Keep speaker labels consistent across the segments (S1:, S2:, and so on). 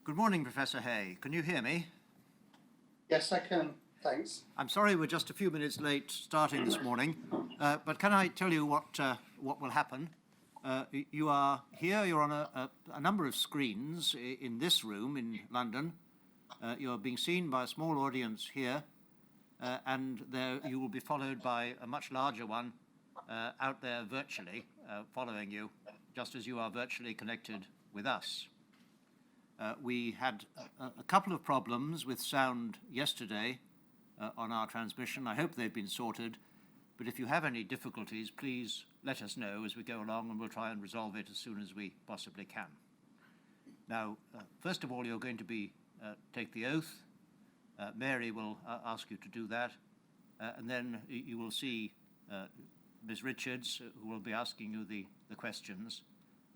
S1: Good morning, Professor Hay. Can you hear me?
S2: Yes, I can. Thanks.
S1: I'm sorry we're just a few minutes late starting this morning, but can I tell you what will happen? You are here, you're on a number of screens in this room in London. You're being seen by a small audience here, and there you will be followed by a much larger one out there virtually, following you, just as you are virtually connected with us. We had a couple of problems with sound yesterday on our transmission. I hope they've been sorted, but if you have any difficulties, please let us know as we go along, and we'll try and resolve it as soon as we possibly can. Now, first of all, you're going to take the oath. Mary will ask you to do that, and then you will see Ms. Richards, who will be asking you the questions,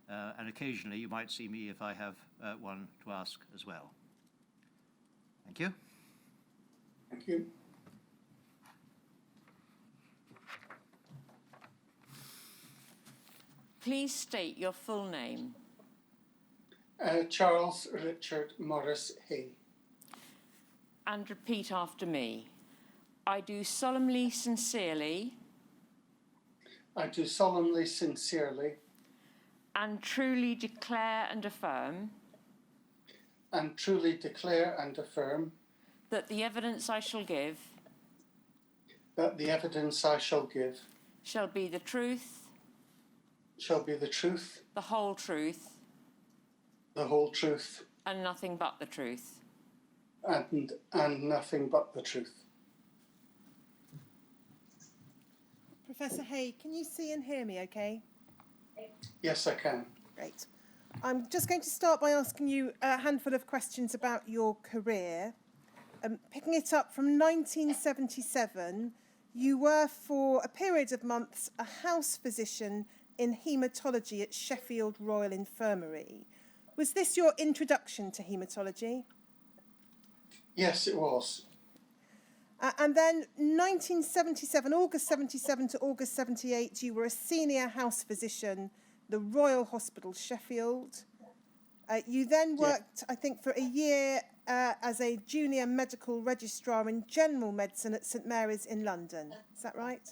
S1: and occasionally you might see me if I have one to ask as well. Thank you.
S2: Thank you.
S3: Please state your full name.
S2: Charles Richard Morris Hay.
S3: And repeat after me. I do solemnly, sincerely.
S2: I do solemnly, sincerely.
S3: And truly declare and affirm.
S2: And truly declare and affirm.
S3: That the evidence I shall give.
S2: That the evidence I shall give.
S3: Shall be the truth.
S2: Shall be the truth.
S3: The whole truth.
S2: The whole truth.
S3: And nothing but the truth.
S2: And nothing but the truth.
S4: Professor Hay, can you see and hear me okay?
S2: Yes, I can.
S4: Great. I'm just going to start by asking you a handful of questions about your career. Picking it up from 1977, you were for a period of months a house physician in haematology at Sheffield Royal Infirmary. Was this your introduction to haematology?
S2: Yes, it was.
S4: And then 1977, August 77 to August 78, you were a senior house physician, the Royal Hospital, Sheffield. You then worked, I think, for a year as a junior medical registrar in general medicine at St Mary's in London. Is that right?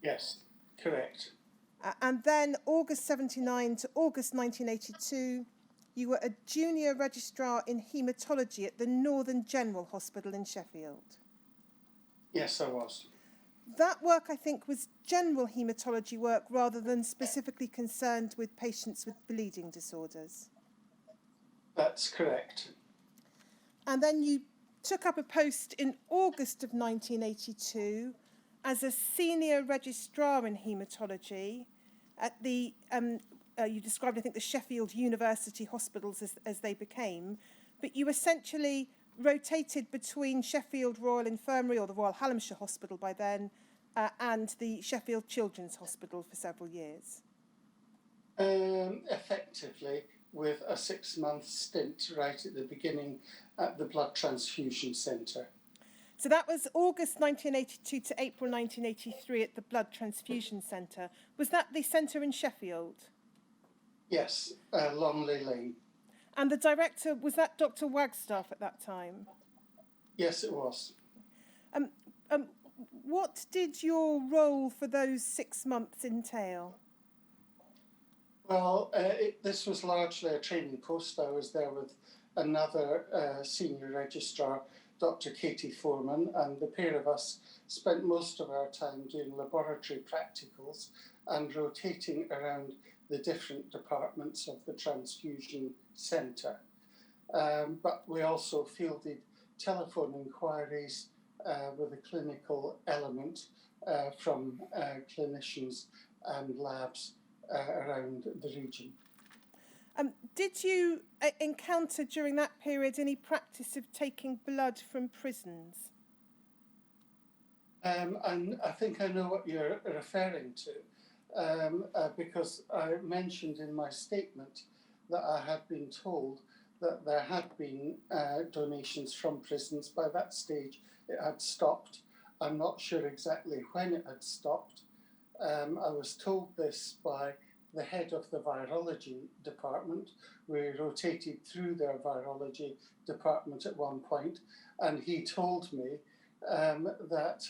S2: Yes, correct.
S4: And then August 79 to August 1982, you were a junior registrar in haematology at the Northern General Hospital in Sheffield.
S2: Yes, I was.
S4: That work, I think, was general haematology work rather than specifically concerned with patients with bleeding disorders.
S2: That's correct.
S4: And then you took up a post in August of 1982 as a senior registrar in haematology at the, you described, I think, the Sheffield University hospitals as they became, but you essentially rotated between Sheffield Royal Infirmary, or the Royal Halemasher Hospital by then, and the Sheffield Children's Hospital for several years.
S2: Effectively, with a 6-month stint right at the beginning at the Blood Transfusion Centre.
S4: So that was August 1982 to April 1983 at the Blood Transfusion Centre. Was that the centre in Sheffield?
S2: Yes, Longley Lane.
S4: And the director, was that Dr. Wagstaff at that time?
S2: Yes, it was.
S4: What did your role for those 6 months entail?
S2: Well, this was largely a training post. I was there with another senior registrar, Dr. Katie Foreman, and the pair of us spent most of our time doing laboratory practicals and rotating around the different departments of the transfusion centre. But we also fielded telephone inquiries with a clinical element from clinicians and labs around the region.
S4: Did you encounter during that period any practice of taking blood from prisons?
S2: And I think I know what you're referring to, because I mentioned in my statement that I had been told that there had been donations from prisons. By that stage, it had stopped. I'm not sure exactly when it had stopped. I was told this by the head of the virology department. We rotated through their virology department at one point, and he told me that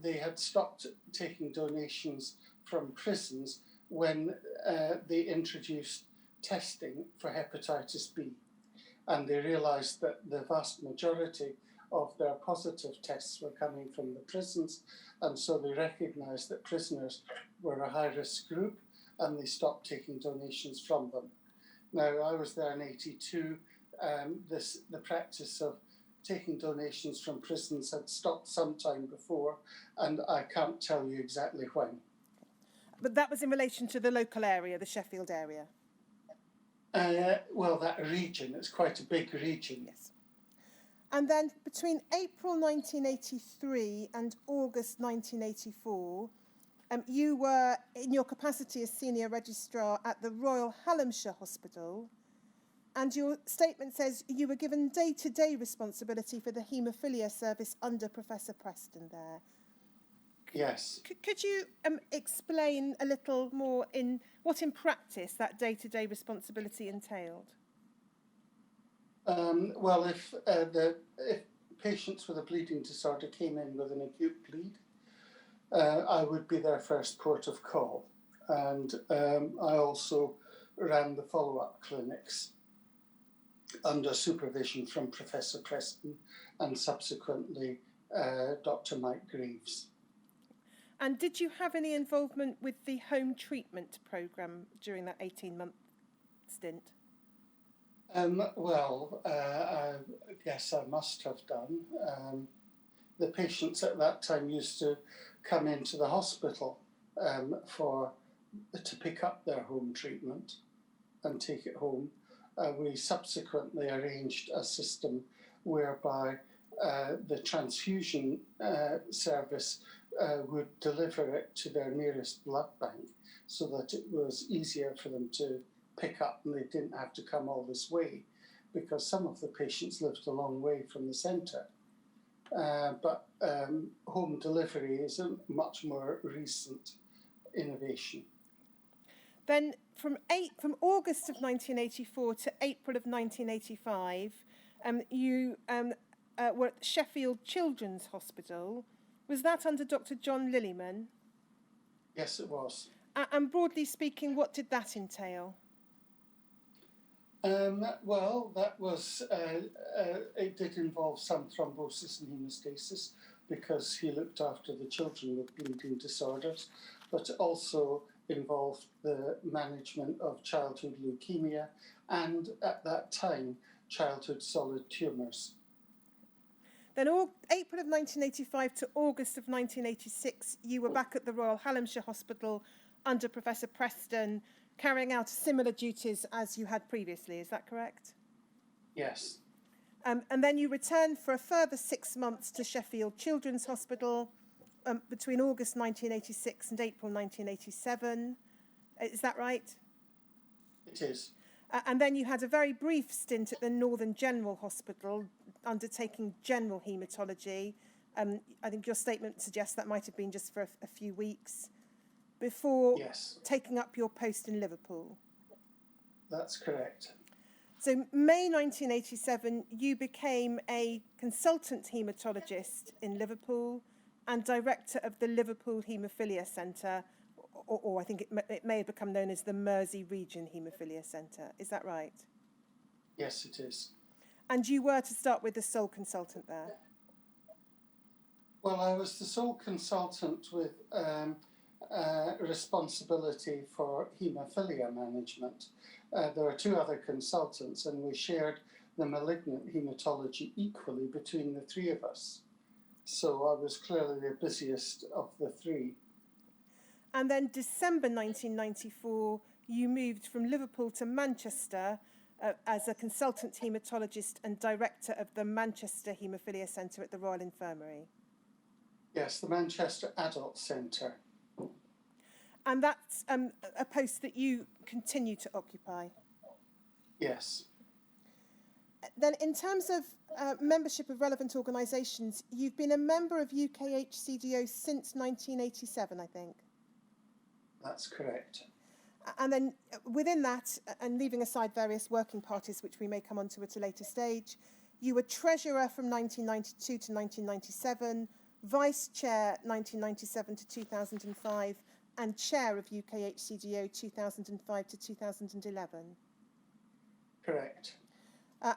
S2: they had stopped taking donations from prisons when they introduced testing for hepatitis B. And they realised that the vast majority of their positive tests were coming from the prisons, and so they recognised that prisoners were a high-risk group, and they stopped taking donations from them. Now, I was there in '82. The practice of taking donations from prisons had stopped some time before, and I can't tell you exactly when.
S4: But that was in relation to the local area, the Sheffield area?
S2: Well, that region, it's quite a big region.
S4: Yes. And then between April 1983 and August 1984, you were, in your capacity as Senior Registrar at the Royal Halemasher Hospital, and your statement says you were given day-to-day responsibility for the Hemophilia service under Professor Preston there.
S2: Yes.
S4: Could you explain a little more in what in practice that day-to-day responsibility entailed?
S2: Well, if patients with a bleeding disorder came in with an acute bleed, I would be their first port of call. And I also ran the follow-up clinics under supervision from Professor Preston and subsequently Dr. Mike Greaves.
S4: And did you have any involvement with the home treatment programme during that 18-month stint?
S2: Well, I guess I must have done. The patients at that time used to come into the hospital to pick up their home treatment and take it home. We subsequently arranged a system whereby the transfusion service would deliver it to their nearest blood bank so that it was easier for them to pick up and they didn't have to come all this way, because some of the patients lived a long way from the centre. But home delivery is a much more recent innovation.
S4: Then from August of 1984 to April of 1985, you were at Sheffield Children's Hospital. Was that under Dr. John Lillyman?
S2: Yes, it was.
S4: And broadly speaking, what did that entail?
S2: Well, that was, it did involve some thrombosis and haemostasis because he looked after the children with bleeding disorders, but also involved the management of childhood leukemia and, at that time, childhood solid tumours.
S4: Then April of 1985 to August of 1986, you were back at the Royal Halemasher Hospital under Professor Preston, carrying out similar duties as you had previously. Is that correct?
S2: Yes.
S4: And then you returned for a further 6 months to Sheffield Children's Hospital between August 1986 and April 1987. Is that right?
S2: It is.
S4: And then you had a very brief stint at the Northern General Hospital undertaking general haematology. I think your statement suggests that might have been just for a few weeks before taking up your post in Liverpool.
S2: That's correct.
S4: So May 1987, you became a consultant haematologist in Liverpool and director of the Liverpool Hemophilia Centre, or I think it may have become known as the Mersey Region Hemophilia Centre. Is that right?
S2: Yes, it is.
S4: And you were, to start with, the sole consultant there?
S2: Well, I was the sole consultant with responsibility for haemophilia management. There were 2 other consultants, and we shared the malignant haematology equally between the 3 of us. So I was clearly the busiest of the 3.
S4: And then December 1994, you moved from Liverpool to Manchester as a consultant haematologist and director of the Manchester Hemophilia Centre at the Royal Infirmary. Yes,
S2: the Manchester Adult Centre.
S4: And that's a post that you continue to occupy?
S2: Yes.
S4: Then in terms of membership of relevant organisations, you've been a member of UKHCDO since 1987, I think.
S2: That's correct.
S4: And then within that, and leaving aside various working parties, which we may come on to at a later stage, you were treasurer from 1992 to 1997, vice chair 1997 to 2005, and chair of UKHCDO 2005 to 2011.
S2: Correct.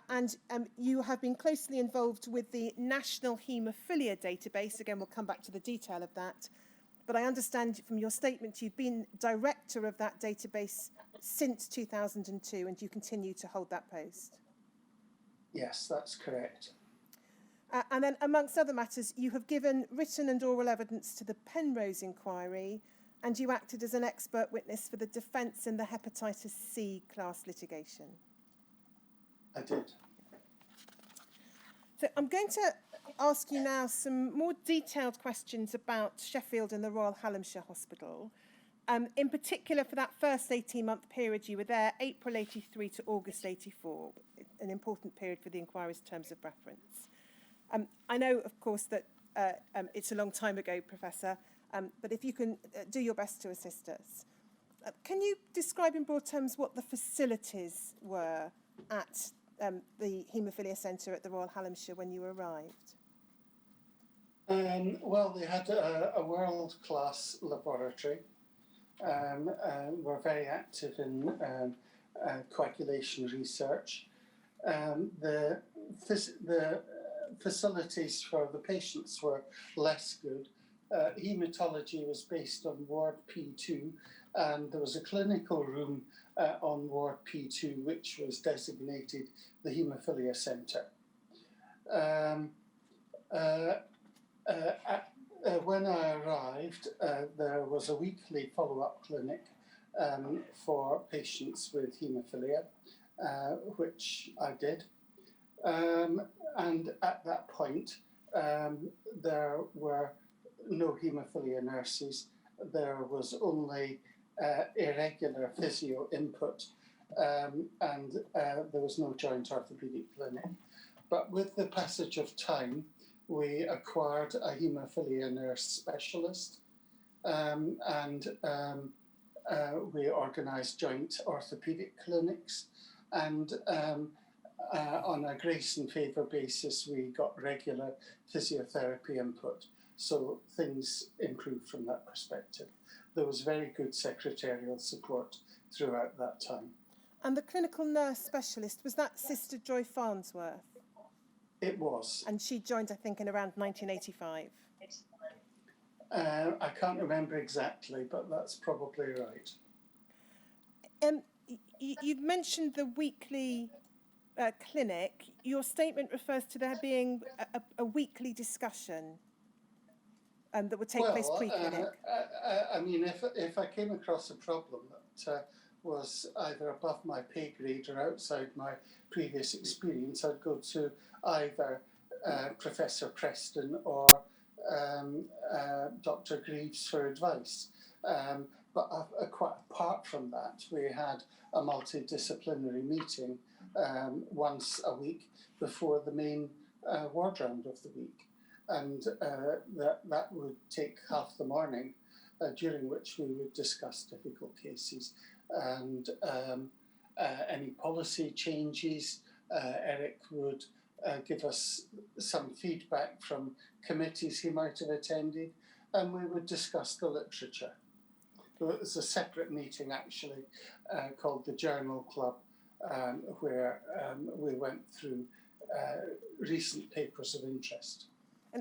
S4: And you have been closely involved with the National Haemophilia database. Again, we'll come back to the detail of that. But I understand from your statement you've been director of that database since 2002, and you continue to hold that post.
S2: Yes, that's correct.
S4: And then, amongst other matters, you have given written and oral evidence to the Penrose inquiry, and you acted as an expert witness for the defence in the hepatitis C class litigation.
S2: I did.
S4: So I'm going to ask you now some more detailed questions about Sheffield and the Royal Halemasher Hospital. In particular, for that first 18-month period you were there, April 83 to August 84, an important period for the inquiry's terms of reference. I know, of course, that it's a long time ago, Professor, but if you can do your best to assist us. Can you describe in broad terms what the facilities were at the Haemophilia Centre at the Royal Halemasher when you arrived?
S2: Well, they had a world-class laboratory. Were very active in coagulation research. The facilities for the patients were less good. Haematology was based on Ward P2, and there was a clinical room on Ward P2 which was designated the Haemophilia Centre. When I arrived, there was a weekly follow-up clinic for patients with haemophilia, which I did. And at that point, there were no haemophilia nurses. There was only irregular physio input, and there was no joint orthopaedic clinic. But with the passage of time, we acquired a haemophilia nurse specialist, and we organised joint orthopaedic clinics, and on a grace and favour basis, we got regular physiotherapy input. So things improved from that perspective. There was very good secretarial support throughout that time.
S4: And the clinical nurse specialist, was that Sister Joy Farnsworth?
S2: It was.
S4: And she joined, I think, in around 1985.
S2: I can't remember exactly, but that's probably right.
S4: You've mentioned the weekly clinic. Your statement refers to there being a weekly discussion that would take place pre-clinic.
S2: I mean, if I came across a problem that was either above my pay grade or outside my previous experience, I'd go to either Professor Preston or Dr. Greaves for advice. But quite apart from that, we had a multidisciplinary meeting once a week before the main ward round of the week. And that would take half the morning, during which we would discuss difficult cases and any policy changes. Eric would give us some feedback from committees he might have attended, and we would discuss the literature. It was a separate meeting, actually, called the Journal Club, where we went through recent papers of interest.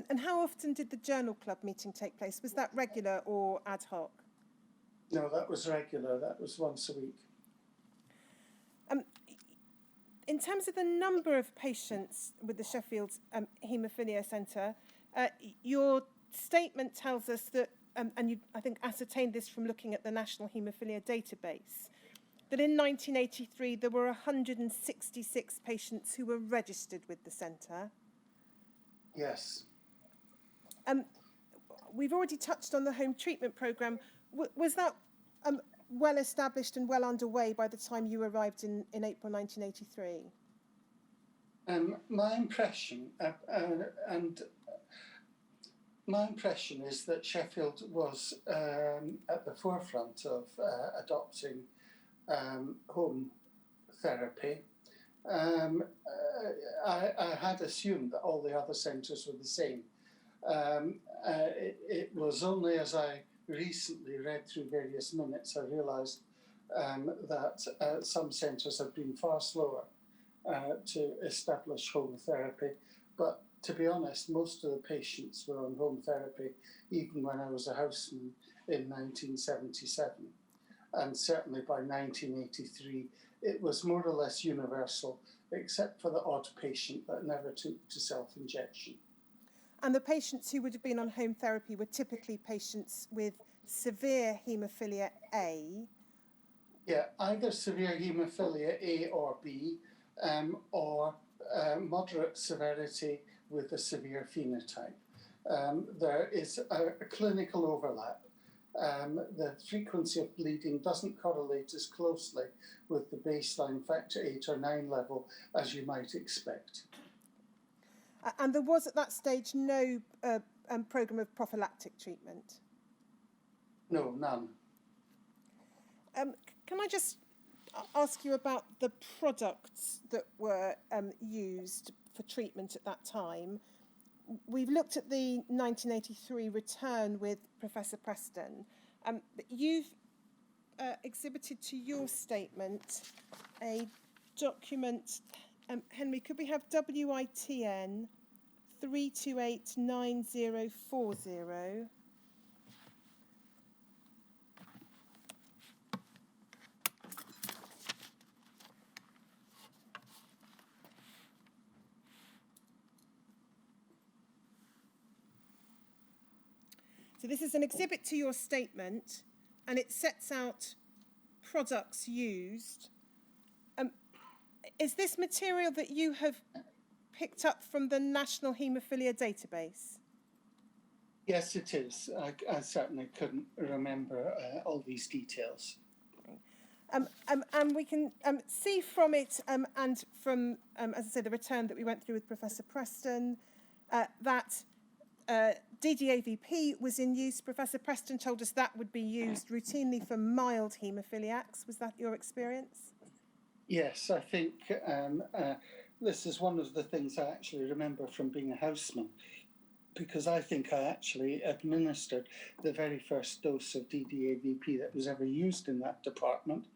S4: And how often did the Journal Club meeting take place? Was that regular or ad hoc?
S2: No, that was regular. That was once a week.
S4: In terms of the number of patients with the Sheffield Haemophilia Centre, your statement tells us that, and you, I think, ascertained this from looking at the National Haemophilia database, that in 1983 there were 166 patients who were registered with the centre.
S2: Yes.
S4: We've already touched on the home treatment programme. Was that well established and well underway by the time you arrived in April 1983?
S2: My impression, and My impression is that Sheffield was at the forefront of adopting home therapy. I had assumed that all the other centres were the same. It was only as I recently read through various minutes I realised that some centres have been far slower to establish home therapy. But to be honest, most of the patients were on home therapy even when I was a houseman in 1977. And certainly by 1983, it was more or less universal, except for the odd patient that never took to self-injection.
S4: And the patients who would have been on home therapy were typically patients with severe haemophilia A.
S2: Yeah, either severe haemophilia A or B, or moderate severity with a severe phenotype. There is a clinical overlap. The frequency of bleeding doesn't correlate as closely with the baseline factor 8 or 9 level as you might expect.
S4: And there was at that stage no programme of prophylactic treatment?
S2: No, none.
S4: Can I just ask you about the products that were used for treatment at that time? We've looked at the 1983 return with Professor Preston. You've exhibited to your statement a document. Henry, could we have WITN 3289040? So this is an exhibit to your statement, and it sets out products used. Is this material that you have picked up from the National Haemophilia Database?
S2: Yes, it is. I certainly couldn't remember all these details.
S4: And we can see from it and from, as I said, the return that we went through with Professor Preston, that DDAVP was in use. Professor Preston told us that would be used routinely for mild haemophiliacs. Was that your experience?
S2: Yes, I think this is one of the things I actually remember from being a houseman, because I think I actually administered the very first dose of DDAVP that was ever used in that department,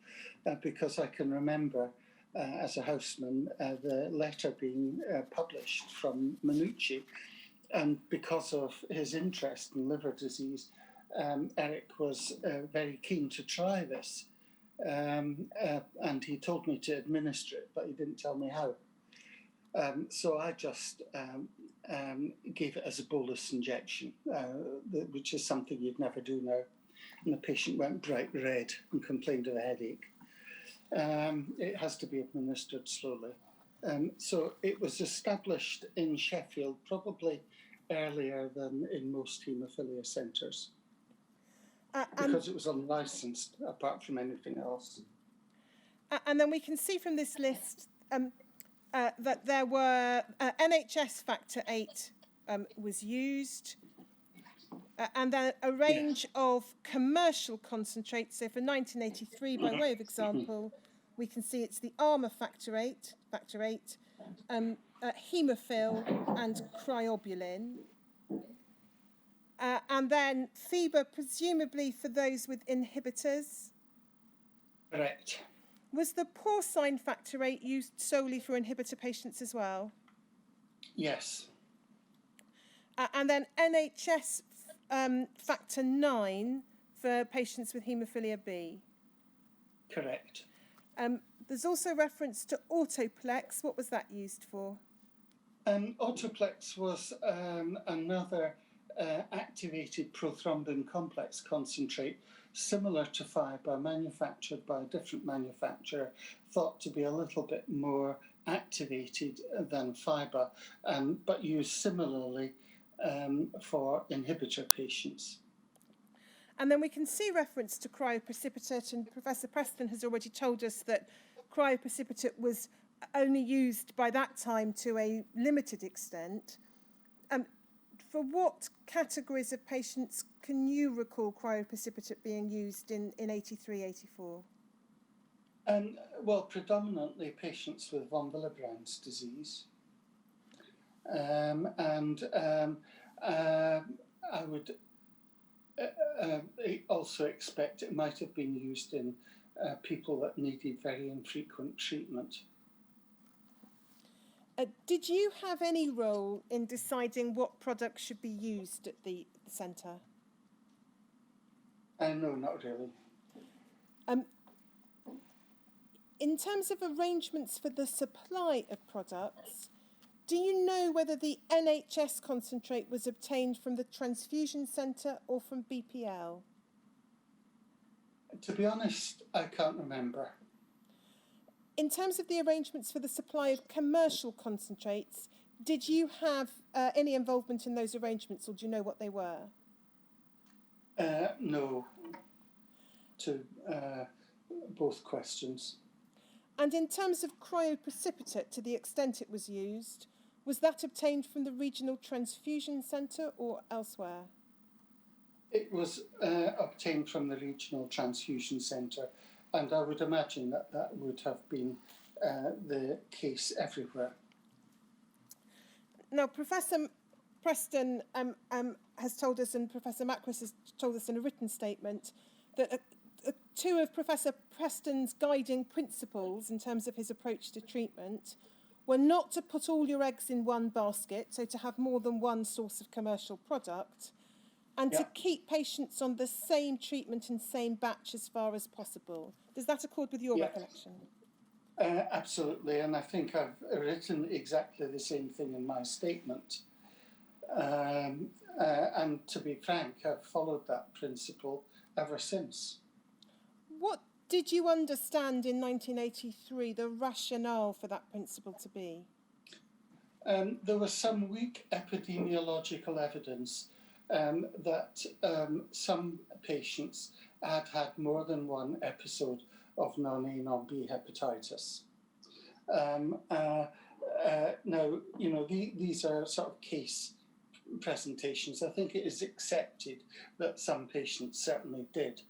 S2: because I can remember as a houseman the letter being published from Minucci. And because of his interest in liver disease, Eric was very keen to try this. And he told me to administer it, but he didn't tell me how. So I just gave it as a bolus injection, which is something you'd never do now. And the patient went bright red and complained of a headache. It has to be administered slowly. So it was established in Sheffield probably earlier than in most haemophilia centres, because it was unlicensed apart from anything else.
S4: And then we can see from this list that there were NHS factor 8 was used, and then a range of commercial concentrates. So for 1983, by way of example, we can see it's the Armour factor 8, Hemophil and Cryobulin. And then FIBA, presumably for those with inhibitors.
S2: Correct.
S4: Was the porcine factor 8 used solely for inhibitor patients as well?
S2: Yes.
S4: And then NHS factor 9 for patients with haemophilia B?
S2: Correct.
S4: There's also reference to Autoplex. What was that used for?
S2: Autoplex was another activated prothrombin complex concentrate, similar to FIBA, manufactured by a different manufacturer, thought to be a little bit more activated than FIBA, but used similarly for inhibitor patients.
S4: And then we can see reference to cryoprecipitate, and Professor Preston has already told us that cryoprecipitate was only used by that time to a limited extent. for what categories of patients can you recall cryoprecipitate being used in 83, 84?
S2: Well, predominantly patients with von Willebrand's disease. I would also expect it might have been used in people that needed very infrequent treatment.
S4: Did you have any role in deciding what products should be used at the centre?
S2: No, not really.
S4: In terms of arrangements for the supply of products, do you know whether the NHS concentrate was obtained from the transfusion centre or from BPL?
S2: To be honest, I can't remember.
S4: In terms of the arrangements for the supply of commercial concentrates, did you have any involvement in those arrangements, or do you know what they were?
S2: No, to both questions.
S4: And in terms of cryoprecipitate, to the extent it was used, was that obtained from the regional transfusion centre or elsewhere?
S2: It was obtained from the regional transfusion centre, and I would imagine that that would have been the case everywhere.
S4: Now, Professor Preston has told us, and Professor Macris has told us in a written statement, that two of Professor Preston's guiding principles in terms of his approach to treatment were not to put all your eggs in one basket, so to have more than one source of commercial product, and to keep patients on the same treatment and same batch as far as possible. Does that accord with your recollection?
S2: Absolutely, and I think I've written exactly the same thing in my statement. And to be frank, I've followed that principle ever since.
S4: What did you understand in 1983 the rationale for that principle to be?
S2: There was some weak epidemiological evidence that some patients had more than one episode of non-A, non-B hepatitis. Now, you know, these are sort of case presentations. I think it is accepted that some patients certainly did.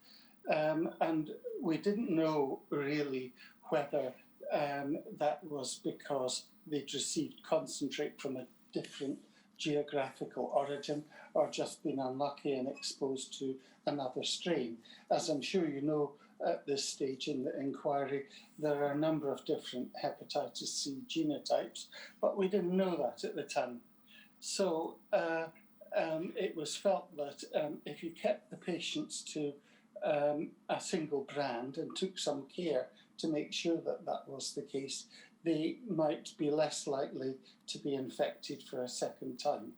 S2: And we didn't know really whether that was because they'd received concentrate from a different geographical origin or just been unlucky and exposed to another strain. As I'm sure you know, at this stage in the inquiry, there are a number of different hepatitis C genotypes, but we didn't know that at the time. So it was felt that if you kept the patients to a single brand and took some care to make sure that that was the case, they might be less likely to be infected for a second time.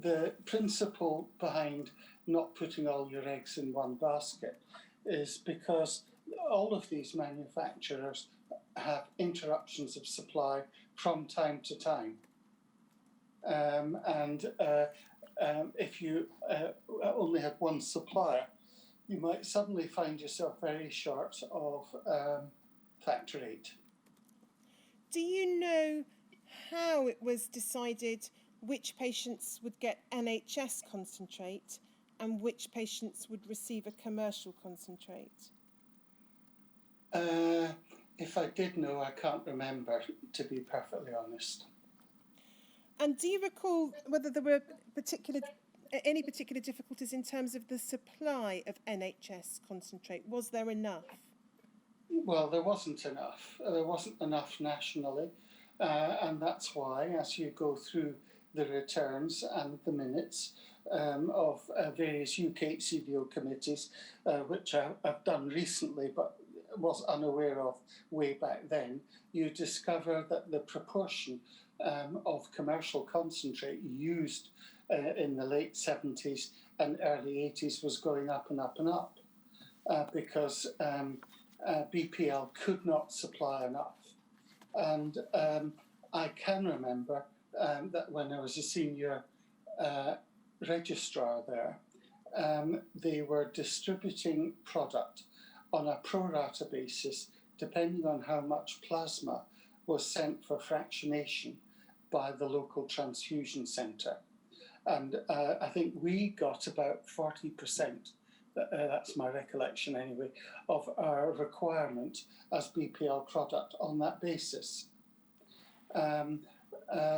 S2: The principle behind not putting all your eggs in one basket is because all of these manufacturers have interruptions of supply from time to time. If you only had one supplier, you might suddenly find yourself very short of factor VIII.
S4: Do you know how it was decided which patients would get NHS concentrate and which patients would receive a commercial concentrate?
S2: If I did know, I can't remember, to be perfectly honest.
S4: And do you recall whether there were any particular difficulties in terms of the supply of NHS concentrate? Was there enough?
S2: Well, there wasn't enough. There wasn't enough nationally, and that's why, as you go through the returns and the minutes of various UK CDO committees, which I've done recently but was unaware of way back then, you discover that the proportion of commercial concentrate used in the late 70s and early 80s was going up and up and up because BPL could not supply enough. And I can remember that when I was a senior registrar there, they were distributing product on a pro rata basis, depending on how much plasma was sent for fractionation by the local transfusion centre. And I think we got about 40%, that's my recollection anyway, of our requirement as BPL product on that basis.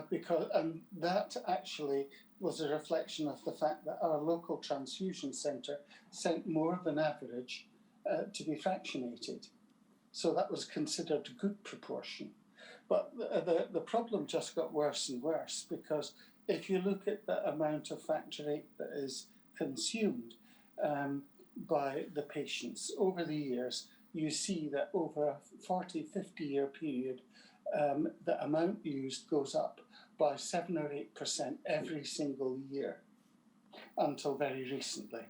S2: Because that actually was a reflection of the fact that our local transfusion centre sent more than average to be fractionated. So that was considered a good proportion. But the problem just got worse and worse, because if you look at the amount of factor VIII that is consumed by the patients over the years, you see that over a 40, 50-year period, the amount used goes up by 7 or 8% every single year until very recently.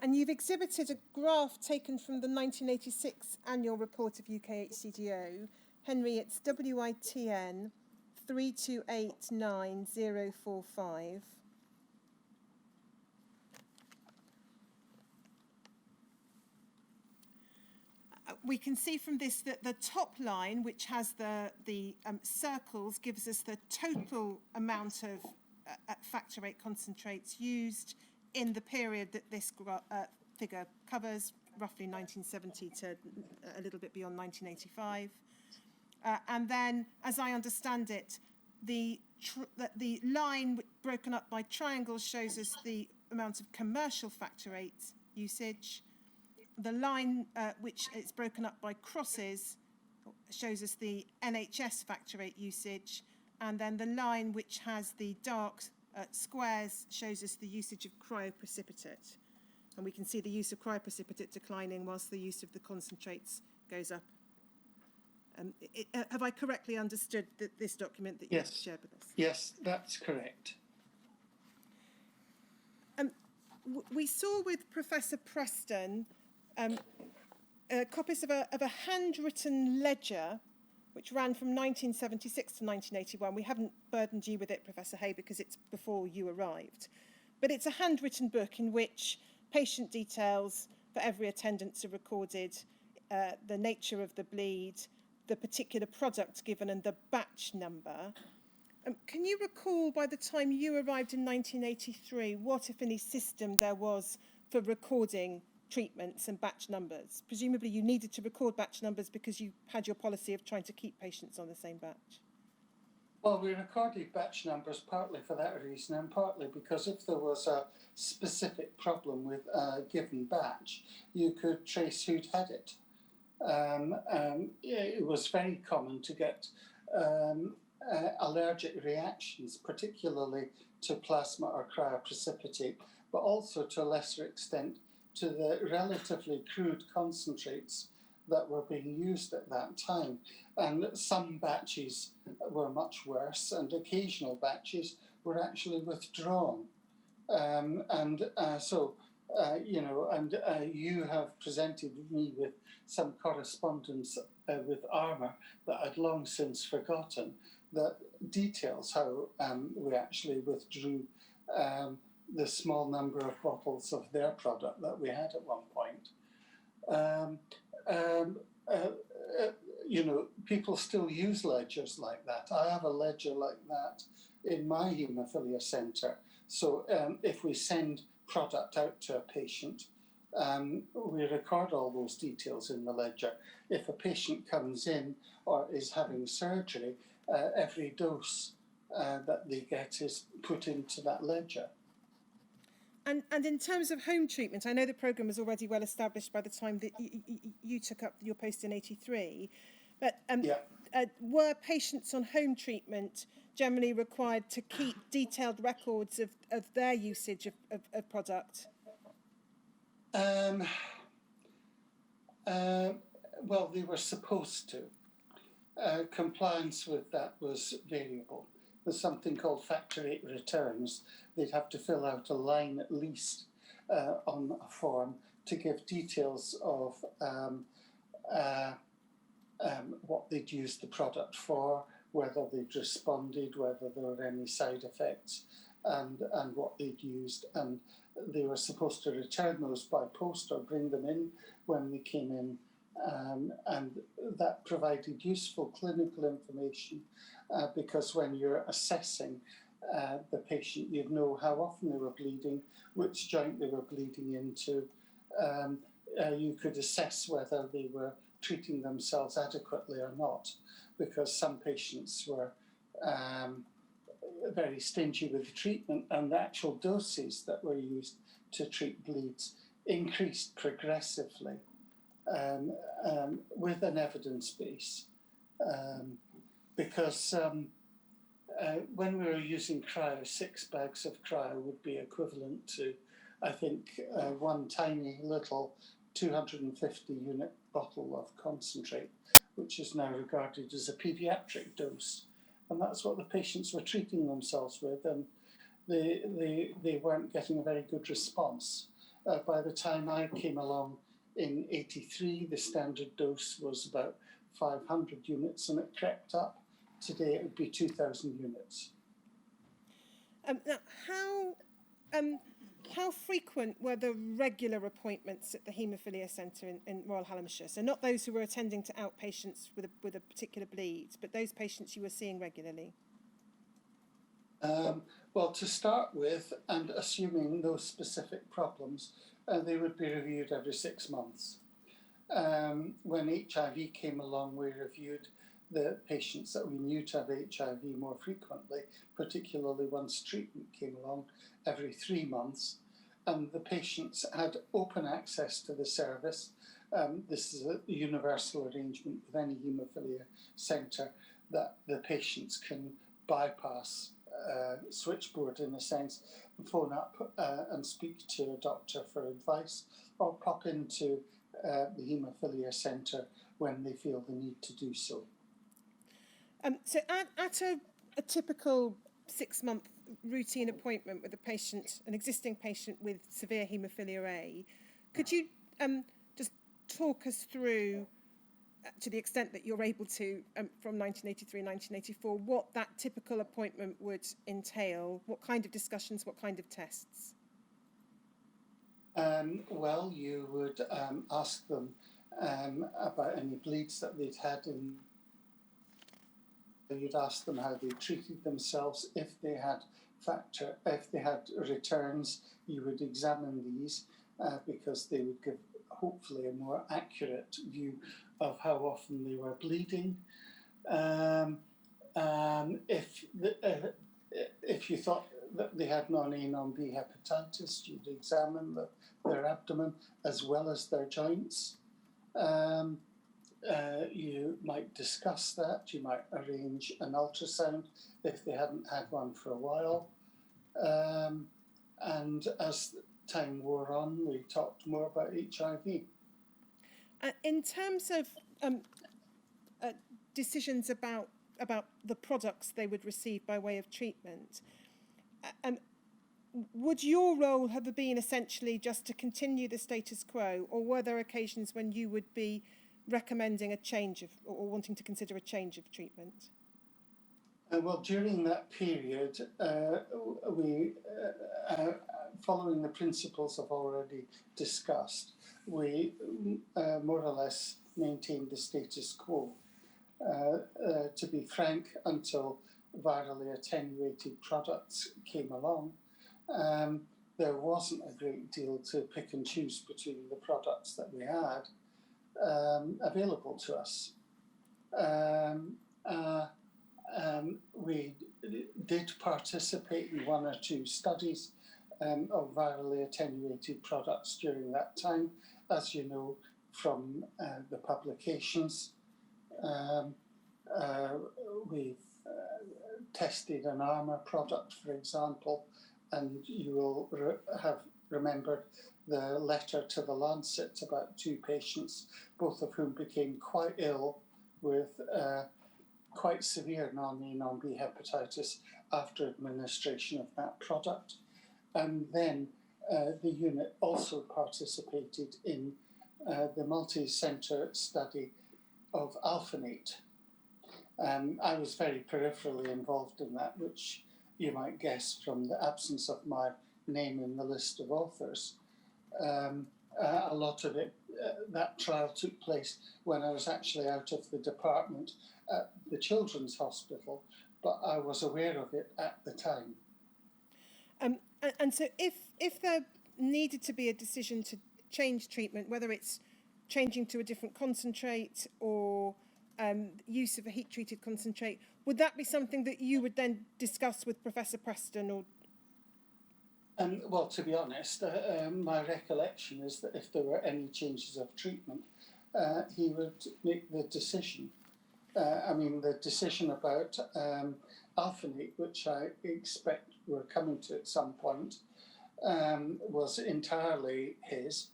S4: And you've exhibited a graph taken from the 1986 annual report of UK HCDO. Henry, it's WITN 3289045. We can see from this that the top line, which has the circles, gives us the total amount of factor VIII concentrates used in the period that this figure covers, roughly 1970 to a little bit beyond 1985. And then, as I understand it, the line broken up by triangles shows us the amount of commercial factor VIII usage. The line which is broken up by crosses shows us the NHS factor VIII usage, and then the line which has the dark squares shows us the usage of cryoprecipitate. And we can see the use of cryoprecipitate declining whilst the use of the concentrates goes up. Have I correctly understood this document that you've shared with us?
S2: Yes, that's correct.
S4: We saw with Professor Preston copies of a handwritten ledger which ran from 1976 to 1981. We haven't burdened you with it, Professor Hay, because it's before you arrived. But it's a handwritten book in which patient details for every attendance are recorded, the nature of the bleed, the particular product given, and the batch number. Can you recall, by the time you arrived in 1983, what, if any, system there was for recording treatments and batch numbers? Presumably you needed to record batch numbers because you had your policy of trying to keep patients on the same batch.
S2: Well, we recorded batch numbers partly for that reason, and partly because if there was a specific problem with a given batch, you could trace who'd had it. It was very common to get allergic reactions, particularly to plasma or cryoprecipitate, but also to a lesser extent to the relatively crude concentrates that were being used at that time. And some batches were much worse, and occasional batches were actually withdrawn. You have presented me with some correspondence with Armour that I'd long since forgotten that details how we actually withdrew the small number of bottles of their product that we had at one point. People still use ledgers like that. I have a ledger like that in my Hemophilia centre. So if we send product out to a patient, we record all those details in the ledger. If a patient comes in or is having surgery, every dose that they get is put into that ledger.
S4: And in terms of home treatment, I know the programme was already well established by the time that you took up your post in 83, but were patients on home treatment generally required to keep detailed records of their usage of product?
S2: Well, they were supposed to. Compliance with that was variable. There's something called factor VIII returns. They'd have to fill out a line at least on a form to give details of what they'd used the product for, whether they'd responded, whether there were any side effects, and what they'd used. And they were supposed to return those by post or bring them in when they came in and that provided useful clinical information because when you're assessing the patient, you'd know how often they were bleeding, which joint they were bleeding into. You could assess whether they were treating themselves adequately or not, because some patients were very stingy with the treatment, and the actual doses that were used to treat bleeds increased progressively with an evidence base. Because when we were using cryo, 6 bags of cryo would be equivalent to, I think, one tiny little 250 unit bottle of concentrate, which is now regarded as a pediatric dose. And that's what the patients were treating themselves with, and they weren't getting a very good response. By the time I came along in '83, the standard dose was about 500 units, and it crept up. Today it would be 2,000 units.
S4: Now, how frequent were the regular appointments at the Haemophilia Centre in Royal Halemasher? So not those who were attending to outpatients with a particular bleed, but those patients you were seeing regularly?
S2: Well, to start with, and assuming no specific problems, they would be reviewed every 6 months. When HIV came along, we reviewed the patients that we knew to have HIV more frequently, particularly once treatment came along, every 3 months. And the patients had open access to the service. This is a universal arrangement with any haemophilia centre, that the patients can bypass switchboard in a sense, phone up and speak to a doctor for advice, or pop into the Haemophilia Centre when they feel the need to do so.
S4: So at a typical 6-month routine appointment with a patient, an existing patient with severe haemophilia A, could you just talk us through, to the extent that you're able to, from 1983, 1984, what that typical appointment would entail? What kind of discussions, what kind of tests?
S2: Well, you would ask them about any bleeds that they'd had in. You'd ask them how they treated themselves. If they had returns, you would examine these because they would give hopefully a more accurate view of how often they were bleeding. If you thought that they had non-A, non-B hepatitis, you'd examine their abdomen as well as their joints. You might discuss that. You might arrange an ultrasound if they hadn't had one for a while. And as time wore on, we talked more about HIV.
S4: In terms of decisions about the products they would receive by way of treatment, would your role have been essentially just to continue the status quo, or were there occasions when you would be recommending a change of, or wanting to consider a change of treatment?
S2: Well, during that period, we, following the principles I've already discussed, we more or less maintained the status quo. To be frank, until virally attenuated products came along, there wasn't a great deal to pick and choose between the products that we had available to us. We did participate in 1 or 2 studies of virally attenuated products during that time, as you know from the publications. We've tested an Armour product, for example, and you will have remembered the letter to the Lancet about 2 patients, both of whom became quite ill with quite severe non-A, non-B hepatitis after administration of that product. And then the unit also participated in the multi-centre study of alphanate. I was very peripherally involved in that, which you might guess from the absence of my name in the list of authors. a lot of it, that trial took place when I was actually out of the department at the Children's Hospital, but I was aware of it at the time.
S4: And so if there needed to be a decision to change treatment, whether it's changing to a different concentrate or use of a heat-treated concentrate, would that be something that you would then discuss with Professor Preston? Or
S2: Well, to be honest, my recollection is that if there were any changes of treatment, he would make the decision. The decision about alphanate, which I expect we're coming to at some point, was entirely his.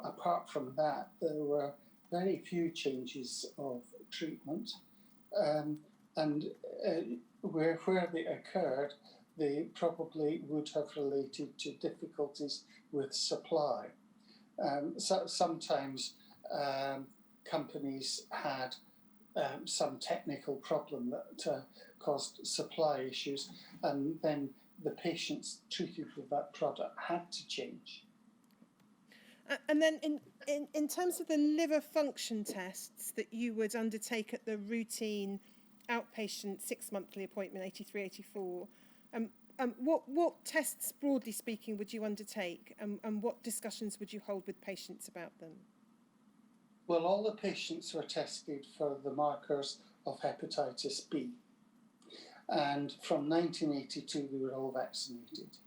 S2: Apart from that, there were very few changes of treatment. Where they occurred, they probably would have related to difficulties with supply. Sometimes companies had some technical problem that caused supply issues, and then the patients treated with that product had to change.
S4: And then in terms of the liver function tests that you would undertake at the routine outpatient 6-monthly appointment, 83, 84, what tests, broadly speaking, would you undertake, and what discussions would you hold with patients about them?
S2: Well, all the patients were tested for the markers of hepatitis B, and from 1982 they were all vaccinated.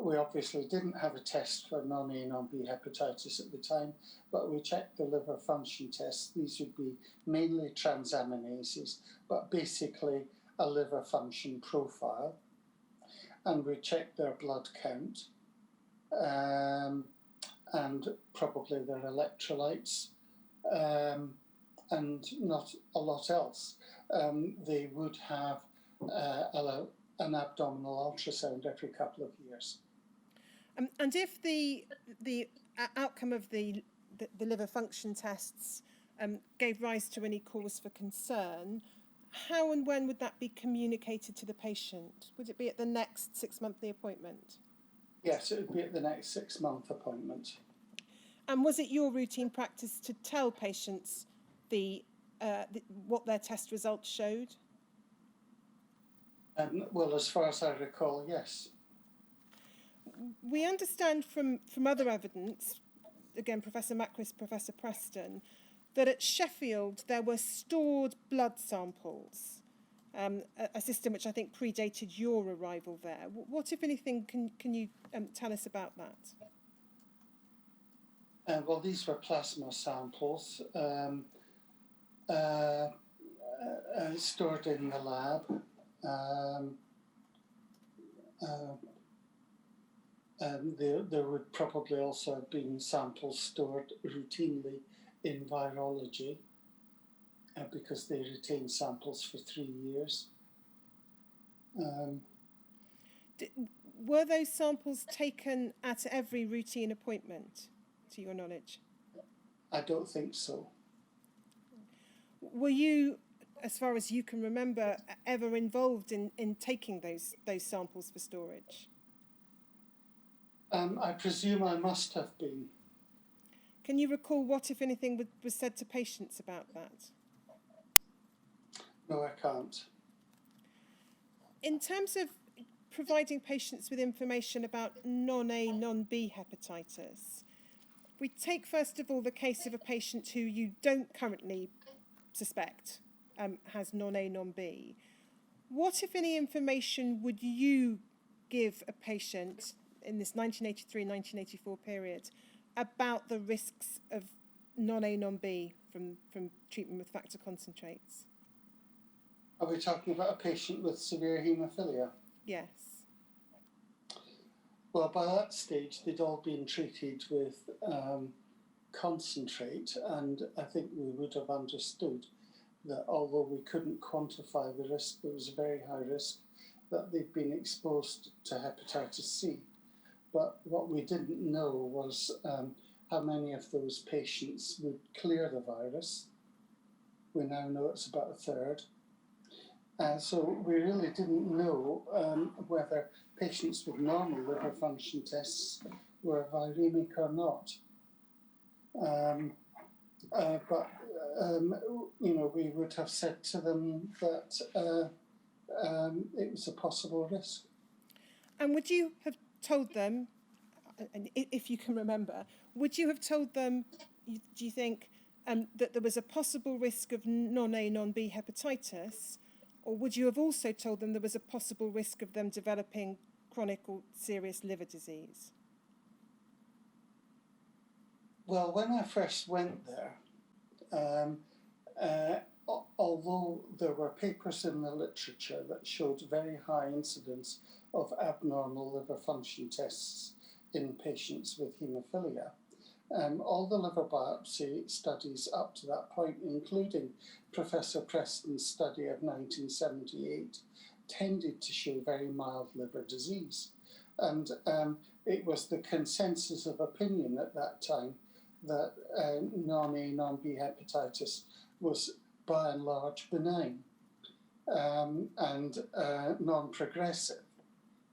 S2: We obviously didn't have a test for non-A, non-B hepatitis at the time, but we checked the liver function tests. These would be mainly transaminases, but basically a liver function profile. And we checked their blood count and probably their electrolytes, and not a lot else. They would have an abdominal ultrasound every couple of years.
S4: And if the outcome of the liver function tests gave rise to any cause for concern, how and when would that be communicated to the patient? Would it be at the next 6-monthly appointment?
S2: Yes, it would be at the next 6-month appointment.
S4: And was it your routine practice to tell patients what their test results showed?
S2: Well, as far as I recall, yes.
S4: We understand from other evidence, again, Professor Macris, Professor Preston, that at Sheffield there were stored blood samples, a system which I think predated your arrival there. What, if anything, can you tell us about that?
S2: Well, these were plasma samples stored in the lab. There would probably also have been samples stored routinely in virology because they retain samples for 3 years.
S4: Were those samples taken at every routine appointment, to your knowledge?
S2: I don't think so.
S4: Were you, as far as you can remember, ever involved in taking those samples for storage?
S2: I presume I must have been.
S4: Can you recall what, if anything, was said to patients about that?
S2: No, I can't.
S4: In terms of providing patients with information about non-A, non-B hepatitis, we take first of all the case of a patient who you don't currently suspect has non-A, non-B. What, if any, information would you give a patient in this 1983-1984 period about the risks of non-A, non-B from treatment with factor concentrates?
S2: Are we talking about a patient with severe haemophilia?
S4: Yes.
S2: Well, by that stage, they'd all been treated with concentrate, and I think we would have understood that although we couldn't quantify the risk, there was a very high risk that they'd been exposed to hepatitis C. But what we didn't know was how many of those patients would clear the virus. We now know it's about a third. So we really didn't know whether patients with normal liver function tests were viremic or not. We would have said to them that it was a possible risk.
S4: And would you have told them, if you can remember, would you have told them, do you think, that there was a possible risk of non-A, non-B hepatitis, or would you have also told them there was a possible risk of them developing chronic or serious liver disease?
S2: Well, when I first went there, although there were papers in the literature that showed very high incidence of abnormal liver function tests in patients with haemophilia, all the liver biopsy studies up to that point, including Professor Preston's study of 1978, tended to show very mild liver disease. And it was the consensus of opinion at that time that non-A, non-B hepatitis was by and large benign and non-progressive.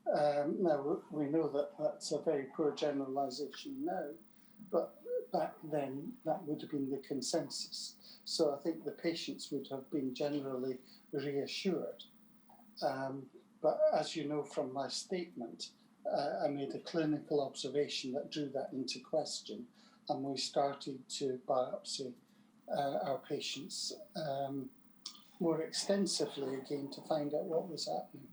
S2: Now, we know that that's a very poor generalization now, but back then that would have been the consensus. So I think the patients would have been generally reassured. But as you know from my statement, I made a clinical observation that drew that into question, and we started to biopsy our patients more extensively again to find out what was happening.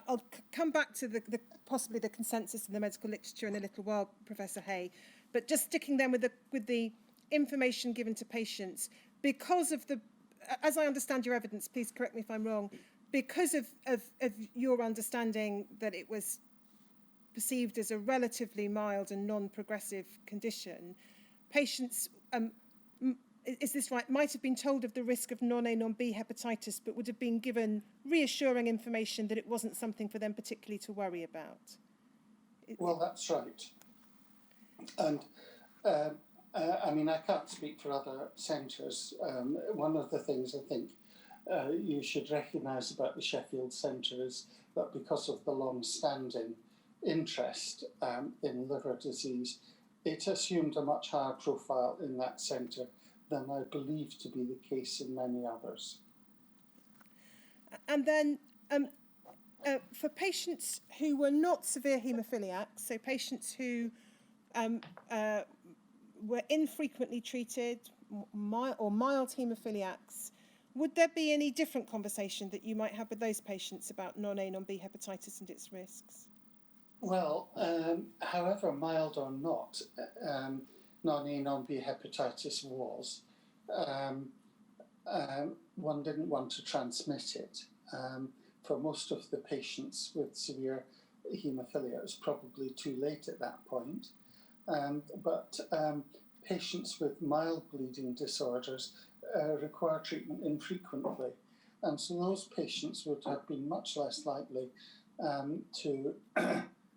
S4: I'll come back to the possibly the consensus in the medical literature in a little while, Professor Hay, but just sticking then with the information given to patients, because of the, as I understand your evidence, please correct me if I'm wrong, because of your understanding that it was perceived as a relatively mild and non-progressive condition, patients, is this right, might have been told of the risk of non-A, non-B hepatitis, but would have been given reassuring information that it wasn't something for them particularly to worry about.
S2: Well, that's right. And I mean, I can't speak for other centres. One of the things I think you should recognise about the Sheffield Centre is that because of the long-standing interest in liver disease, it assumed a much higher profile in that centre than I believe to be the case in many others.
S4: And then for patients who were not severe haemophiliacs, so patients who were infrequently treated or mild haemophiliacs, would there be any different conversation that you might have with those patients about non-A, non-B hepatitis and its risks?
S2: Well, however mild or not non-A, non-B hepatitis was, one didn't want to transmit it. For most of the patients with severe haemophilia, it was probably too late at that point. But patients with mild bleeding disorders require treatment infrequently. And so those patients would have been much less likely to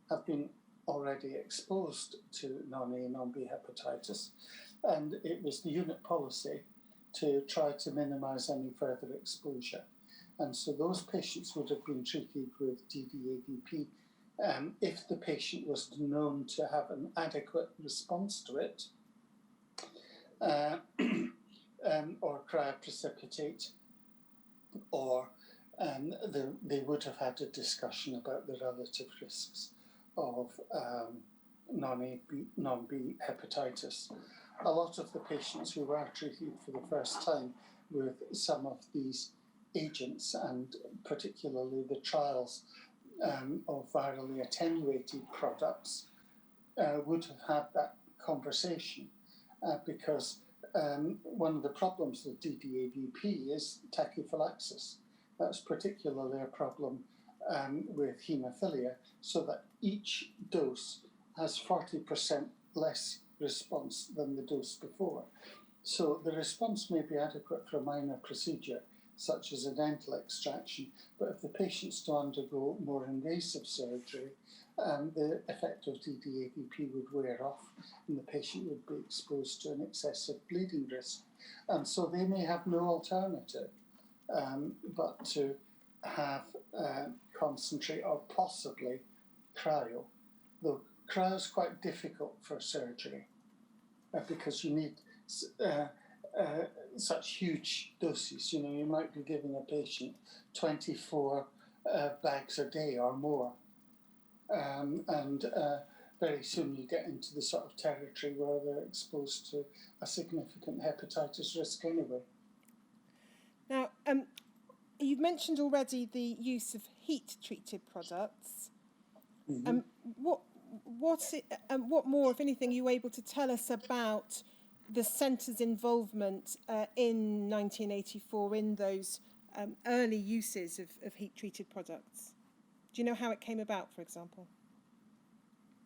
S2: have been already exposed to non-A, non-B hepatitis. And it was the unit policy to try to minimise any further exposure. And so those patients would have been treated with DDAVP if the patient was known to have an adequate response to it, or cryoprecipitate, or they would have had a discussion about the relative risks of non-A, non-B hepatitis. A lot of the patients who were treated for the first time with some of these agents, and particularly the trials of virally attenuated products, would have had that conversation because one of the problems with DDAVP is tachyphylaxis. That's particularly a problem with haemophilia, so that each dose has 40% less response than the dose before. So the response may be adequate for a minor procedure, such as a dental extraction, but if the patient's to undergo more invasive surgery, the effect of DDAVP would wear off and the patient would be exposed to an excessive bleeding risk. And so they may have no alternative but to have concentrate or possibly cryo, though cryo is quite difficult for surgery because you need such huge doses. You know, you might be giving a patient 24 bags a day or more. And very soon you get into the sort of territory where they're exposed to a significant hepatitis risk anyway.
S4: Now, you've mentioned already the use of heat-treated products.
S2: Mm-hmm.
S4: What more, if anything, are you able to tell us about the centre's involvement in 1984 in those early uses of heat-treated products? Do you know how it came about, for example?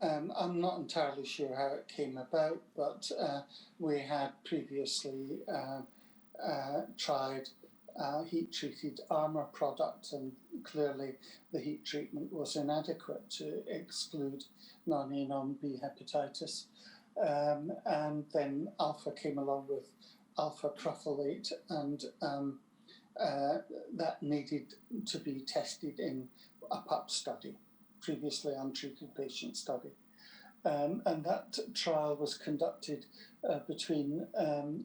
S2: I'm not entirely sure how it came about, but we had previously tried heat-treated armour product, and clearly the heat treatment was inadequate to exclude non-A, non-B hepatitis. And then alpha came along with alpha cruffalate, and that needed to be tested in a PUP study, previously untreated patient study. And that trial was conducted between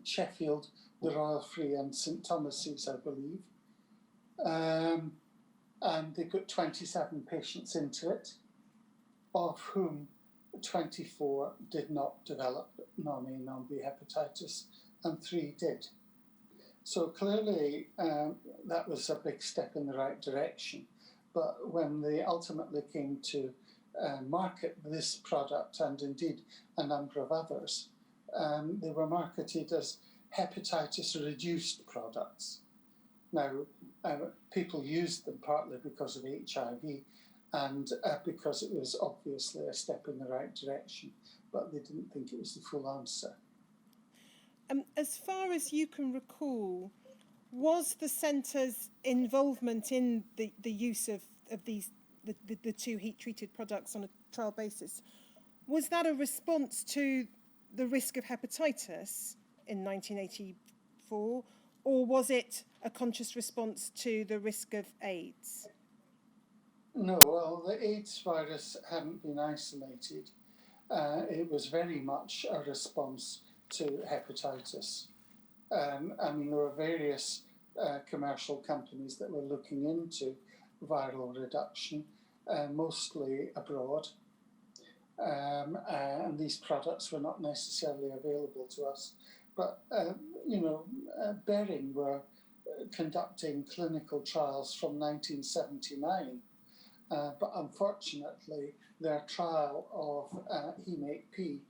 S2: Sheffield, the Royal Free and St Thomas's, I believe. And they got 27 patients into it, of whom 24 did not develop non-A, non-B hepatitis, and 3 did. So clearly that was a big step in the right direction. But when they ultimately came to market this product, and indeed a number of others, they were marketed as hepatitis-reduced products. Now, people used them partly because of HIV and because it was obviously a step in the right direction, but they didn't think it was the full answer.
S4: As far as you can recall, was the centre's involvement in the use of these the 2 heat-treated products on a trial basis, was that a response to the risk of hepatitis in 1984, or was it a conscious response to the risk of AIDS?
S2: No, well, the AIDS virus hadn't been isolated. It was very much a response to hepatitis. I mean, there were various commercial companies that were looking into viral reduction, mostly abroad. And these products were not necessarily available to us. But, Behring were conducting clinical trials from 1979. But unfortunately, their trial of Hem8P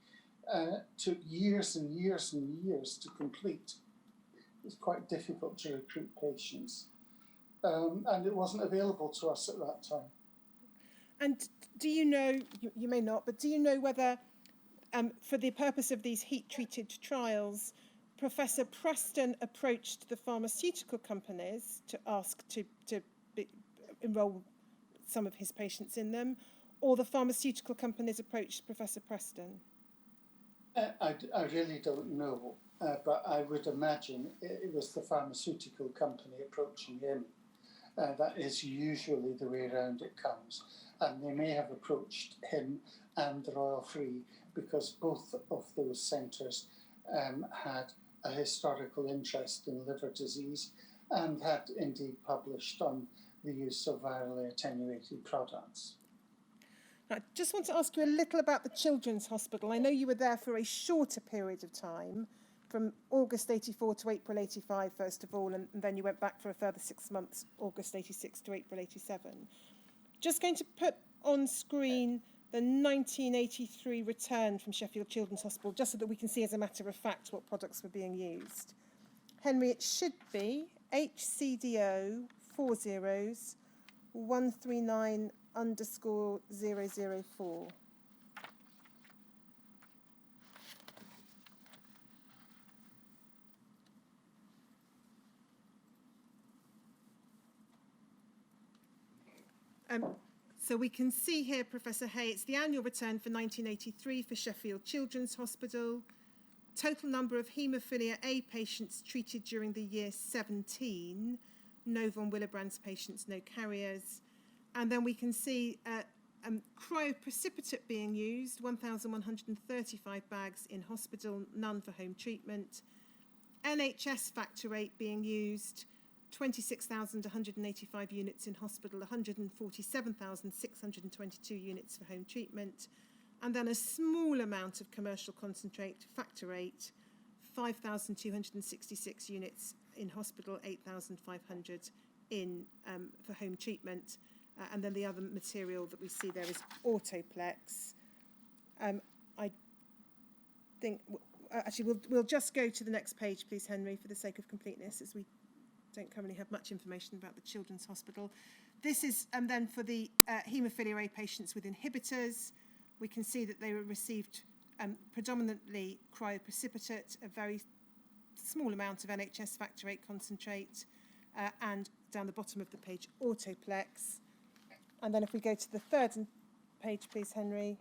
S2: took years and years and years to complete. It was quite difficult to recruit patients. And it wasn't available to us at that time.
S4: And do you know, you may not, but do you know whether, for the purpose of these heat-treated trials, Professor Preston approached the pharmaceutical companies to ask to enrol some of his patients in them, or the pharmaceutical companies approached Professor Preston?
S2: I really don't know, but I would imagine it was the pharmaceutical company approaching him. That is usually the way around it comes. And they may have approached him and the Royal Free because both of those centres had a historical interest in liver disease and had indeed published on the use of virally attenuated products.
S4: I just want to ask you a little about the Children's Hospital. I know you were there for a shorter period of time, from August 84 to April 85, first of all, and then you went back for a further 6 months, August 86 to April 87. Just going to put on screen the 1983 return from Sheffield Children's Hospital, just so that we can see as a matter of fact what products were being used. Henry, it should be HCDO 40-139_004. So we can see here, Professor Hay, it's the annual return for 1983 for Sheffield Children's Hospital. Total number of Hemophilia A patients treated during the year 17. No von Willebrand's patients, no carriers. And then we can see Cryoprecipitate being used, 1,135 bags in hospital, none for home treatment. NHS factor 8 being used, 26,185 units in hospital, 147,622 units for home treatment. And then a small amount of commercial concentrate, factor 8, 5,266 units in hospital, 8,500 in for home treatment. And then the other material that we see there is Autoplex. I think, actually, we'll just go to the next page, please, Henry, for the sake of completeness, as we don't currently have much information about the Children's Hospital. This is then for the Haemophilia A patients with inhibitors. We can see that they were received predominantly cryoprecipitate, a very small amount of NHS factor 8 concentrate, and down the bottom of the page, Autoplex. And then if we go to the third page, please, Henry,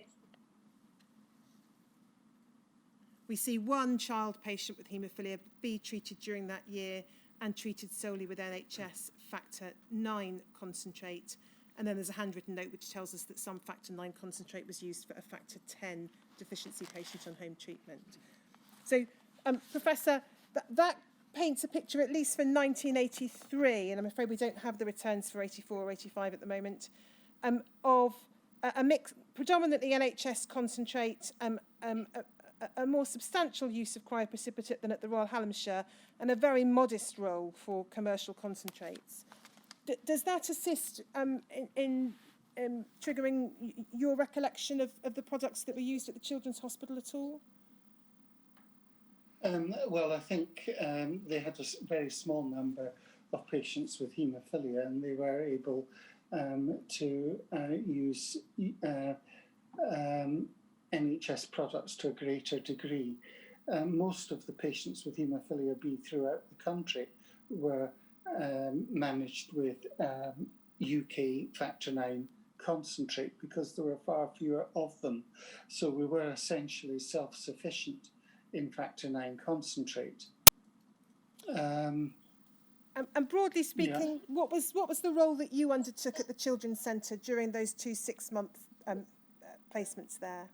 S4: we see one child patient with haemophilia B treated during that year and treated solely with NHS factor 9 concentrate. And then there's a handwritten note which tells us that some factor 9 concentrate was used for a factor 10 deficiency patient on home treatment. So, Professor, that paints a picture, at least for 1983, and I'm afraid we don't have the returns for 84 or 85 at the moment, of a mix, predominantly NHS concentrate, a more substantial use of cryoprecipitate than at the Royal Halemasher, and a very modest role for commercial concentrates. Does that assist in triggering your recollection of the products that were used at the Children's Hospital at all?
S2: Well, I think they had a very small number of patients with haemophilia, and they were able to use NHS products to a greater degree. Most of the patients with haemophilia B throughout the country were managed with UK factor 9 concentrate because there were far fewer of them. So we were essentially self-sufficient in factor 9 concentrate.
S4: And broadly speaking, yeah, what was the role that you undertook at the Children's Centre during those 2 6-month placements there?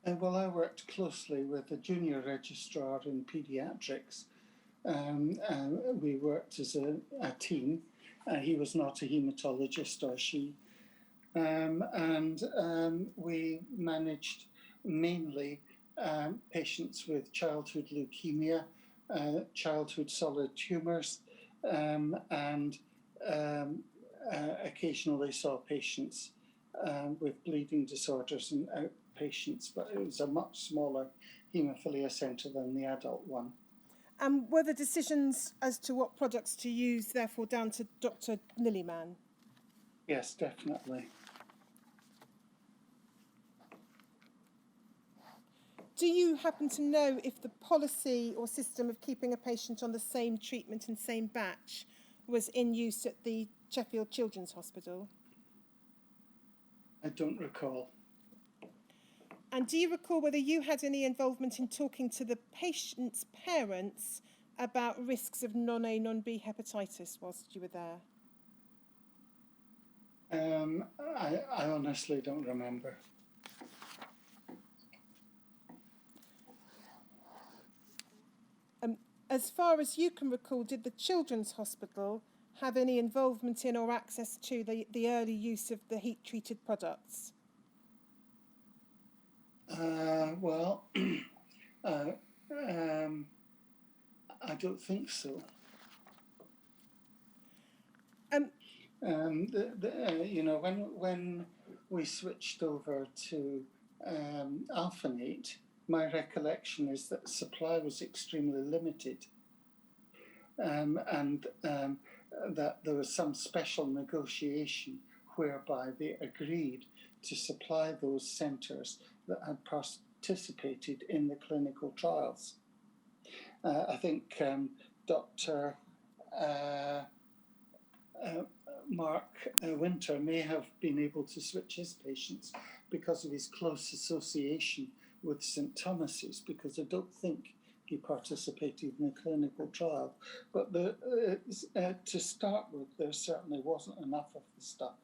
S2: Well, I worked closely with a junior registrar in paediatrics. We worked as a team. He was not a haematologist, or she. And we managed mainly patients with childhood leukemia, childhood solid tumours, and occasionally saw patients with bleeding disorders and outpatients, but it was a much smaller haemophilia centre than the adult one.
S4: And were the decisions as to what products to use therefore down to Dr. Lillyman?
S2: Yes, definitely.
S4: Do you happen to know if the policy or system of keeping a patient on the same treatment and same batch was in use at the Sheffield Children's Hospital?
S2: I don't recall.
S4: And do you recall whether you had any involvement in talking to the patient's parents about risks of non-A, non-B hepatitis whilst you were there?
S2: I honestly don't remember.
S4: As far as you can recall, did the Children's Hospital have any involvement in or access to the early use of the heat-treated products?
S2: Well, I don't think so. You know, when we switched over to alphanate, my recollection is that supply was extremely limited, and that there was some special negotiation whereby they agreed to supply those centres that had participated in the clinical trials. I think Dr. Mark Winter may have been able to switch his patients because of his close association with St Thomas's, because I don't think he participated in a clinical trial. But to start with, there certainly wasn't enough of the stuff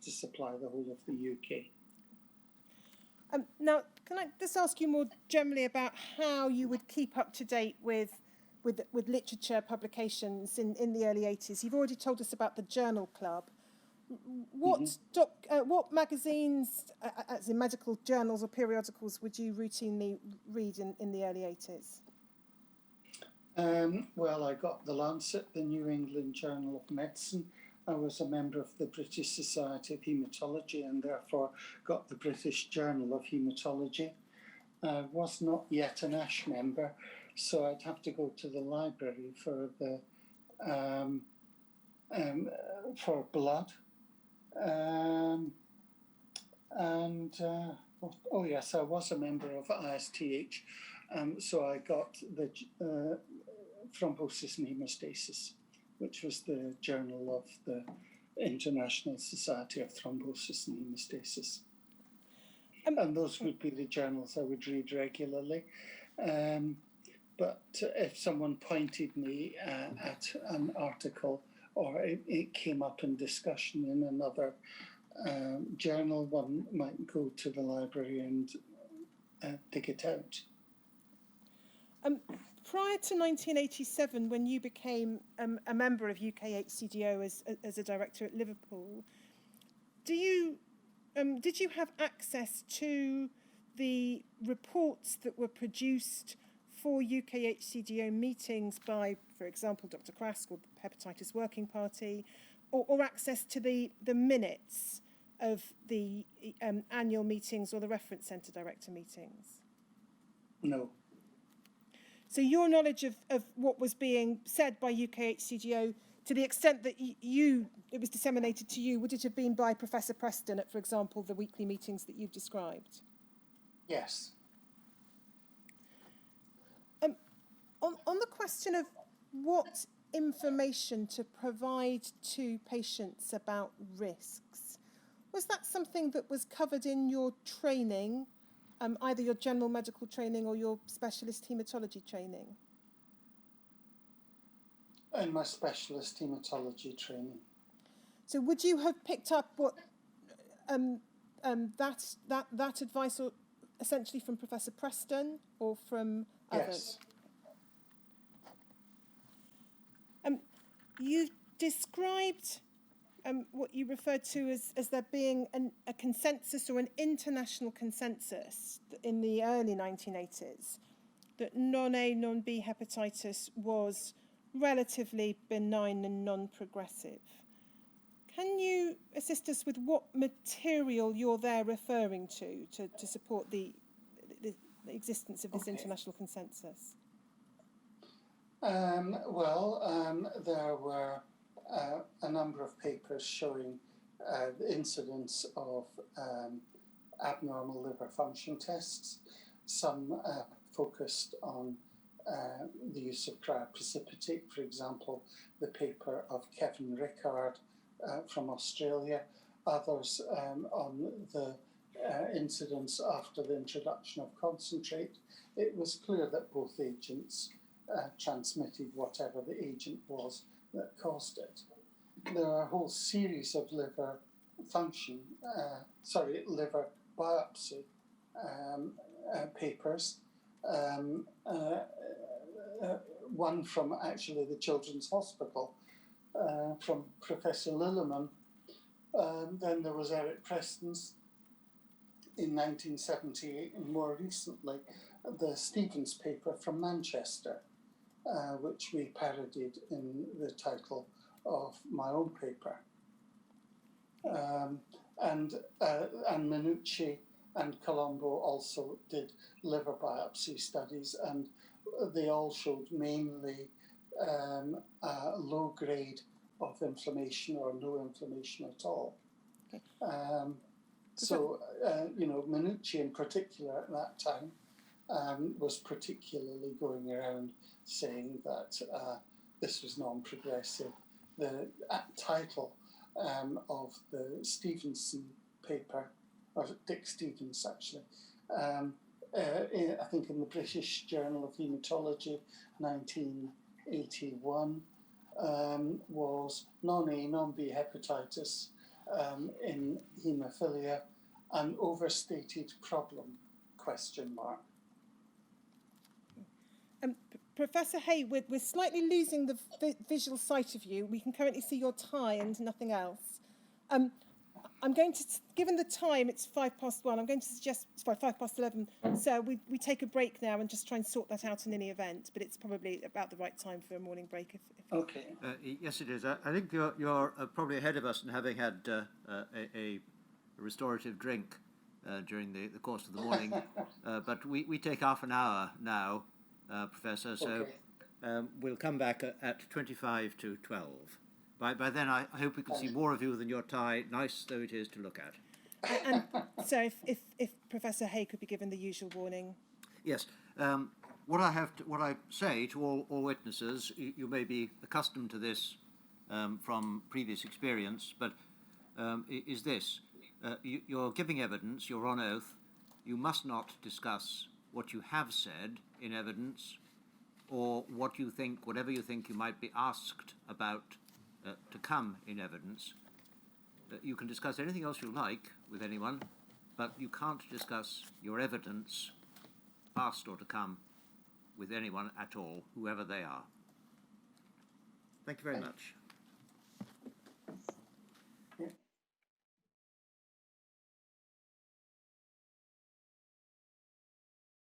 S2: to supply the whole of the UK.
S4: Now, can I just ask you more generally about how you would keep up to date with literature publications in the early 80s? You've already told us about the Journal Club. What magazines, as in medical journals or periodicals, would you routinely read in the early 80s?
S2: Well, I got the Lancet, the New England Journal of Medicine. I was a member of the British Society of Haematology and therefore got the British Journal of Haematology. I was not yet an ASH member, so I'd have to go to the library for the for blood. Oh yes, I was a member of ISTH, so I got the Thrombosis and Hemostasis, which was the journal of the International Society of Thrombosis and Hemostasis. And those would be the journals I would read regularly. But if someone pointed me at an article or it came up in discussion in another journal, one might go to the library and dig it out.
S4: Prior to 1987, when you became a member of UKHCDO as a director at Liverpool, did you have access to the reports that were produced for UKHCDO meetings by, for example, Dr. Krask or the Hepatitis Working Party, or access to the minutes of the annual meetings or the reference centre director meetings?
S2: No.
S4: So your knowledge of what was being said by UKHCDO, to the extent that it was disseminated to you, would it have been by Professor Preston at, for example, the weekly meetings that you've described?
S2: Yes.
S4: On the question of what information to provide to patients about risks, was that something that was covered in your training, either your general medical training or your specialist haematology training?
S2: In my specialist haematology training.
S4: So would you have picked up what that advice, or essentially from Professor Preston or from others?
S2: Yes.
S4: You described what you referred to as there being a consensus or an international consensus in the early 1980s that non-A, non-B hepatitis was relatively benign and non-progressive. Can you assist us with what material you're there referring to support the existence of this international consensus?
S2: There were a number of papers showing the incidence of abnormal liver function tests. Some focused on the use of cryoprecipitate, for example, the paper of Kevin Rickard from Australia. Others on the incidence after the introduction of concentrate. It was clear that both agents transmitted whatever the agent was that caused it. There are a whole series of liver biopsy papers. One from actually the Children's Hospital from Professor Lilleman. Then there was Eric Preston's in 1978, and more recently the Stevens paper from Manchester, which we parodied in the title of my own paper. And Minucci and Colombo also did liver biopsy studies, and they all showed mainly a low grade of inflammation or no inflammation at all.
S4: Okay.
S2: Minucci in particular at that time was particularly going around saying that this was non-progressive. The title of the Stevenson paper, or Dick Stevens actually, I think in the British Journal of Haematology, 1981, was non-A, non-B hepatitis in haemophilia, an overstated problem, ?
S4: Professor Hay, we're slightly losing the visual sight of you. We can currently see your tie and nothing else. I'm going to, given the time, it's 1:05. I'm going to suggest, sorry, 11. So we take a break now and just try and sort that out in any event. But it's probably about the right time for a morning break. If
S2: Okay.
S1: Yes, it is. I think you're probably ahead of us in having had a restorative drink during the course of the morning. But we take half an hour now, Professor. So
S2: Okay.
S1: we'll come back at 25 to 12. By then, I hope we can see more of you than your tie, nice though it is to look at.
S4: and so if Professor Hay could be given the usual warning.
S1: Yes. What I say to all witnesses, you may be accustomed to this from previous experience, but is this: you're giving evidence, you're on oath. You must not discuss what you have said in evidence, or what you think, whatever you think you might be asked about to come in evidence. You can discuss anything else you like with anyone, but you can't discuss your evidence, past or to come, with anyone at all, whoever they are. Thank you very much.